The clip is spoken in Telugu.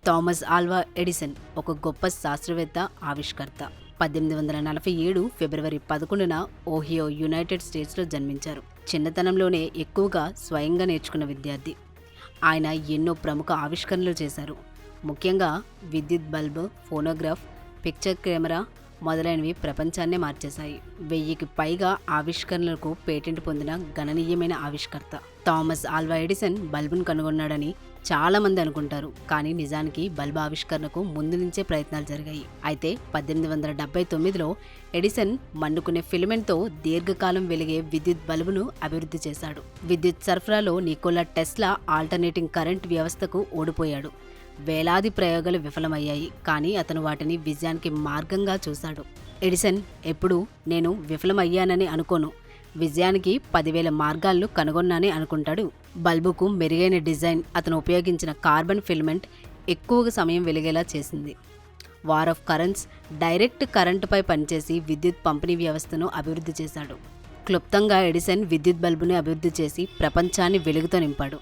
థామస్ ఆల్వా ఎడిసన్ ఒక గొప్ప శాస్త్రవేత్త, ఆవిష్కర్త. 1847 ఫిబ్రవరి 11న ఓహియో, యునైటెడ్ స్టేట్స్లో జన్మించారు. చిన్నతనంలోనే ఎక్కువగా స్వయంగా నేర్చుకున్న విద్యార్థి. ఆయన ఎన్నో ప్రముఖ ఆవిష్కరణలు చేశారు. ముఖ్యంగా విద్యుత్ బల్బు, ఫోనోగ్రాఫ్, పిక్చర్ కెమెరా మొదలైనవి ప్రపంచాన్నే మార్చేశాయి. 1000కి పైగా ఆవిష్కరణలకు పేటెంట్ పొందిన గణనీయమైన ఆవిష్కర్త. థామస్ ఆల్వా ఎడిసన్ బల్బును కనుగొన్నాడని చాలా మంది అనుకుంటారు. కానీ నిజానికి బల్బు ఆవిష్కరణకు ముందు నుంచే ప్రయత్నాలు జరిగాయి. అయితే 1879లో ఎడిసన్ మండుకునే ఫిలమెంట్తో దీర్ఘకాలం వెలిగే విద్యుత్ బల్బును అభివృద్ధి చేశాడు. విద్యుత్ సరఫరాలో నికోలా టెస్లా ఆల్టర్నేటింగ్ కరెంట్ వ్యవస్థకు ఓడిపోయాడు. వేలాది ప్రయోగాలు విఫలమయ్యాయి. కానీ అతను వాటిని విజయానికి మార్గంగా చూశాడు. ఎడిసన్ ఎప్పుడూ నేను విఫలమయ్యానని అనుకోను, విజయానికి 10,000 మార్గాలను కనుగొన్నానే అనుకుంటాడు. బల్బుకు మెరుగైన డిజైన్, అతను ఉపయోగించిన కార్బన్ ఫిలమెంట్ ఎక్కువగా సమయం వెలిగేలా చేసింది. వార్ ఆఫ్ కరెంట్స్, డైరెక్ట్ కరెంటుపై పనిచేసి విద్యుత్ పంపిణీ వ్యవస్థను అభివృద్ధి చేశాడు. క్లుప్తంగా ఎడిసన్ విద్యుత్ బల్బుని అభివృద్ధి చేసి ప్రపంచాన్ని వెలుగుతో నింపాడు.